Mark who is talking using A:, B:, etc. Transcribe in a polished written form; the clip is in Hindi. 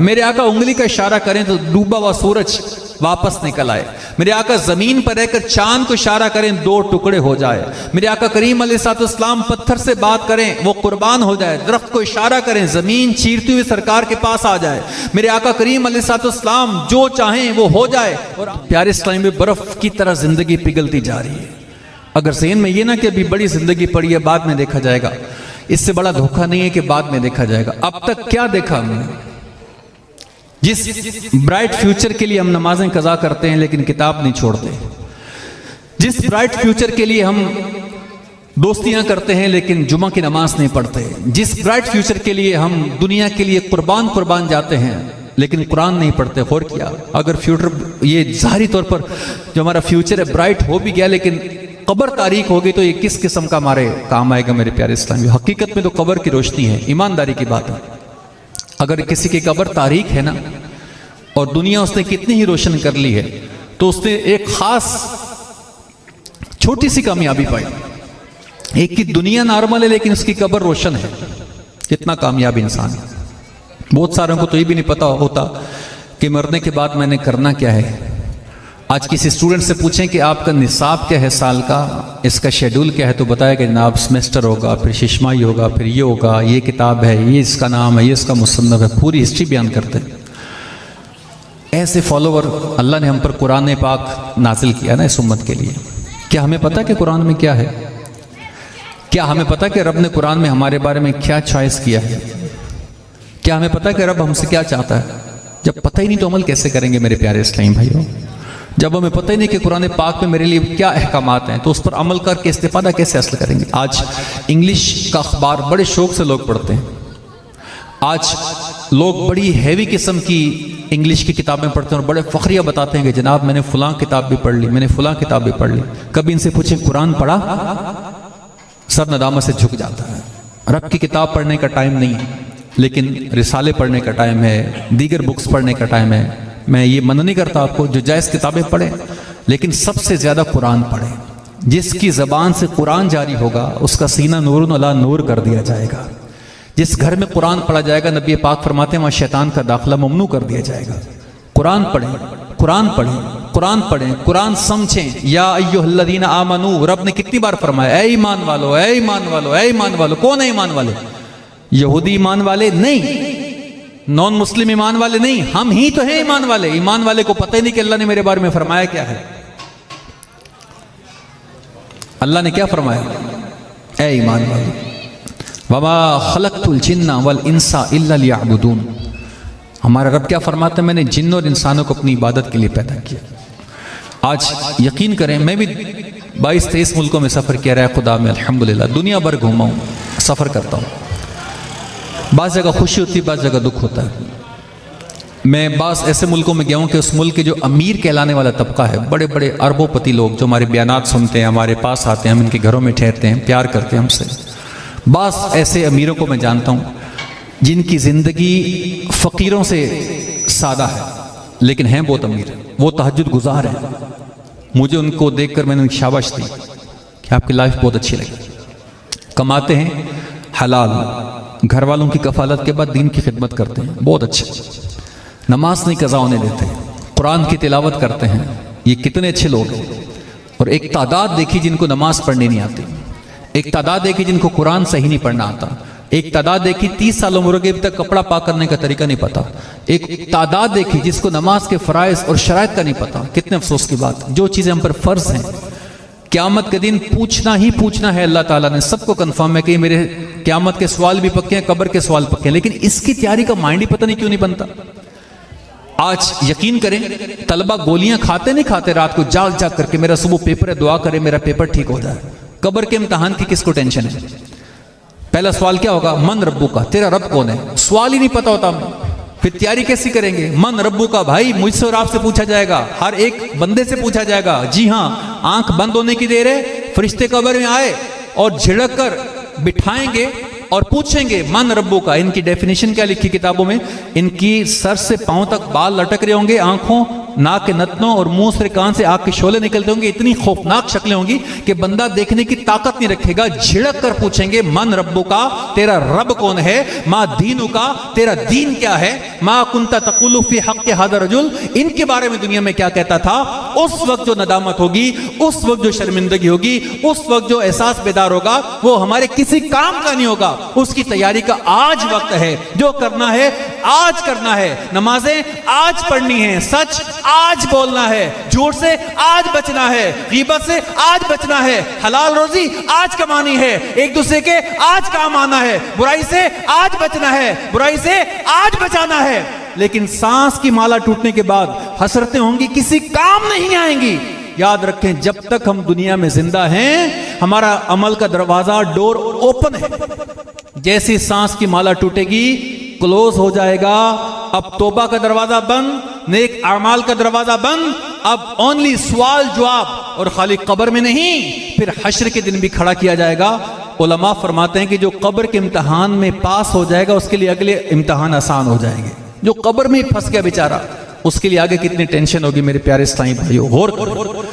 A: मेरे आका उंगली का इशारा करें तो डूबा हुआ सूरज वापस निकल आए। मेरे आका जमीन पर रहकर चांद को इशारा करें 2 टुकड़े हो जाए। मेरे आका करीम अलैहिस्सलाम पत्थर से बात करें वो कुर्बान हो जाए। दरख्त को इशारा करें जमीन चीरती हुई सरकार के पास आ जाए। मेरे आका करीम अलैहिस्सलाम जो चाहें वो हो जाए। और प्यारे इस्लाम में बर्फ की तरह जिंदगी पिघलती जा रही है। अगर ज़हन में ये ना कि अभी बड़ी जिंदगी पड़ी है बाद में देखा जाएगा, इससे बड़ा धोखा नहीं है कि बाद में देखा जाएगा। अब तक क्या देखा हमने? जिस ब्राइट फ्यूचर के लिए हम नमाजें कज़ा करते हैं लेकिन किताब नहीं छोड़ते, जिस ब्राइट फ्यूचर के लिए हम दोस्तियां करते हैं लेकिन जुमा की नमाज नहीं पढ़ते, जिस ब्राइट फ्यूचर के लिए हम दुनिया के लिए कुर्बान जाते हैं लेकिन कुरान नहीं पढ़ते। और क्या अगर फ्यूचर ये ज़ाहिरी तौर पर जो हमारा फ्यूचर है ब्राइट हो भी गया लेकिन कब्र तारीक होगी तो ये किस किस्म का हमारे काम आएगा? मेरे प्यारे इस्लामी, हकीकत में तो कब्र की रोशनी है, ईमानदारी की बात है। अगर किसी की कब्र तारीक है ना और दुनिया उसने कितनी ही रोशन कर ली है तो उसने एक खास छोटी सी कामयाबी पाई। एक की दुनिया नॉर्मल है लेकिन उसकी कब्र रोशन है। कितना कामयाब इंसान है। बहुत सारों को तो ये भी नहीं पता होता कि मरने के बाद मैंने करना क्या है। आज किसी स्टूडेंट से पूछें कि आपका निसाब क्या है साल का, इसका शेड्यूल क्या है, तो बताया कि जनाब सेमेस्टर होगा, फिर शिशमाई होगा, फिर ये होगा, ये किताब है, ये इसका नाम है, ये इसका मुसन्नफ है, पूरी हिस्ट्री बयान करते हैं। ऐसे फॉलोवर अल्लाह ने हम पर कुरान पाक नाजिल किया ना इस उम्मत के लिए। क्या हमें पता कि कुरान में क्या है? क्या हमें पता कि रब ने कुरान में हमारे बारे में क्या चॉइस किया है? क्या हमें पता कि रब हमसे क्या चाहता है? जब पता ही नहीं तो अमल कैसे करेंगे मेरे प्यारे इस्लामी भाइयों? जब हमें पता ही नहीं कि कुरान पाक में मेरे लिए क्या अहकामात हैं तो उस पर अमल करके इस्तिफादा कैसे हासिल करेंगे? आज इंग्लिश का अखबार बड़े शौक से लोग पढ़ते हैं। आज लोग बड़ी हैवी किस्म की इंग्लिश की किताबें पढ़ते हैं और बड़े फखरिया बताते हैं कि जनाब मैंने फलां किताब भी पढ़ ली, मैंने फलां किताब भी पढ़ ली। कभी इनसे पूछे कुरान पढ़ा? सब नदामत से झुक जाता है। रब की किताब पढ़ने का टाइम नहीं है लेकिन रिसाले पढ़ने का टाइम है, दीगर बुक्स पढ़ने का टाइम है। मैं ये मन नहीं करता आपको जो जायज़ किताबें पढ़ें लेकिन सबसे ज़्यादा कुरान पढ़ें। जिसकी ज़बान से कुरान जारी होगा उसका सीना नूरुन अला नूर कर दिया जाएगा। जिस घर में कुरान पढ़ा जाएगा नबी पाक फरमाते हैं वहाँ शैतान का दाखिला ममनू कर दिया जाएगा। कुरान पढ़ें, कुरान पढ़ें, कुरान पढ़ें, कुरान समझें। या अय्युहल्लज़ीना आमनू, रब ने कितनी बार फरमाया ए ईमान वालो, ए ईमान वालो, ए ईमान वालो। कौन है ईमान वाले? यहूदी ईमान वाले नहीं, नॉन मुस्लिम ईमान वाले नहीं, हम ही तो हैं ईमान वाले। ईमान वाले को पता ही नहीं कि अल्लाह ने मेरे बारे में फरमाया क्या है। अल्लाह ने क्या फरमाया? ए ईमान वाले, वमा खलक़तुल जिन्ना वल इंसा इल्ला लियअबुदून। हमारा रब क्या फरमाता है? मैंने जिन और इंसानों को अपनी इबादत के लिए पैदा किया। आज यकीन करें मैं भी 22-23 मुल्कों में सफ़र किया रहा है खुदा में, अल्हम्दुलिल्लाह। दुनिया भर घूमा हूँ, सफ़र करता हूँ। बाज़ जगह खुशी होती है, बाज़ जगह दुख होता है। मैं बाज़ ऐसे मुल्कों में गया हूँ कि उस मुल्क के जो अमीर कहलाने वाला तबका है, बड़े बड़े अरबोपति लोग जो हमारे बयानात सुनते हैं, हमारे पास आते हैं, हम इनके घरों में ठहरते हैं, प्यार करते हैं हमसे। बाज़ ऐसे अमीरों को मैं जानता हूँ जिनकी ज़िंदगी फ़कीरों से सादा है लेकिन हैं बहुत अमीर, वो तहज्जुद गुजार हैं। मुझे उनको देखकर मैंने उनकी शाबाश दी कि आपकी लाइफ बहुत अच्छी लगी। कमाते हैं हलाल, घर वालों की कफालत के बाद दीन की खिदमत करते हैं, बहुत अच्छे। नमाज नहीं कज़ा होने देते, कुरान की तिलावत करते हैं। ये कितने अच्छे लोग हैं। और एक तादाद देखी जिनको नमाज पढ़नी नहीं आती, एक तादाद देखी जिनको कुरान सही नहीं पढ़ना आता, एक तादाद देखी 30 साल उम्र के अभी तक कपड़ा पाक करने का तरीका नहीं पता, एक तादाद देखी जिसको नमाज के फ़राइज़ और शराइत का नहीं पता। कितने अफसोस की बात। जो चीज़ें हम पर फ़र्ज़ हैं क़यामत के दिन पूछना ही पूछना है। अल्लाह ताला ने सबको कन्फर्म है कि मेरे क़यामत के सवाल भी पक्के हैं, कब्र के सवाल पक्के हैं, लेकिन इसकी तैयारी का माइंड ही पता नहीं क्यों नहीं बनता। आज यकीन करें तलबा गोलियां खाते नहीं खाते रात को जाग जाग करके, मेरा सुबह पेपर है, दुआ करे मेरा पेपर ठीक हो जाए। कब्र के इम्तहान की किसको टेंशन है? पहला सवाल क्या होगा? मन रब्बू का, तेरा रब कौन है? सवाल ही नहीं पता होता। फिर तैयारी कैसी करेंगे? मन रब्बू का, भाई मुझसे और आपसे पूछा जाएगा, हर एक बंदे से पूछा जाएगा। जी हाँ, आंख बंद होने की देर है, फरिश्ते कब्र में आए और झिड़क कर बिठाएंगे और पूछेंगे मन रब्बू का। इनकी डेफिनेशन क्या लिखी किताबों में? इनकी सर से पांव तक बाल लटक रहे होंगे, आंखों नाक के नतनों और मुंह से कान से आग के शोले निकलते होंगे। इतनी खौफनाक शक्लें होंगी कि बंदा देखने की ताकत नहीं रखेगा। झिड़क कर पूछेंगे मन रब्बु का, तेरा रब कौन है, माँ दीनु का, तेरा दीन क्या है, माँ कुंता तकुलु फी हक़ हादा रजुल, इनके बारे में दुनिया में क्या कहता था। उस वक्त जो नदामत होगी, उस वक्त जो शर्मिंदगी होगी, उस वक्त जो एहसास बेदार होगा, वो हमारे किसी काम का नहीं होगा। उसकी तैयारी का आज वक्त है। जो करना है आज करना है, नमाजें आज पढ़नी है, सच आज बोलना है, झूठ से आज बचना है, गीबत से आज बचना है, हलाल रोजी आज कमानी है, एक दूसरे के आज काम आना है, बुराई से आज बचना है, बुराई से आज बचाना है। लेकिन सांस की माला टूटने के बाद हसरतें होंगी, किसी काम नहीं आएंगी। याद रखें, जब तक हम दुनिया में जिंदा हैं, हमारा अमल का दरवाजा, डोर ओपन है। जैसी सांस की माला टूटेगी, क्लोज हो जाएगा। अब तौबा का दरवाजा बंद, नेक अमाल का दरवाजा बंद। अब ओनली सवाल जवाब, और खाली कब्र में नहीं, फिर हश्र के दिन भी खड़ा किया जाएगा। उलमा फरमाते हैं कि जो कब्र के इम्तिहान में पास हो जाएगा, उसके लिए अगले इम्तिहान आसान हो जाएंगे। जो कब्र में फंस गया बेचारा, उसके लिए आगे कितनी टेंशन होगी मेरे प्यारे इस्लामी भाइयों, गौर करो।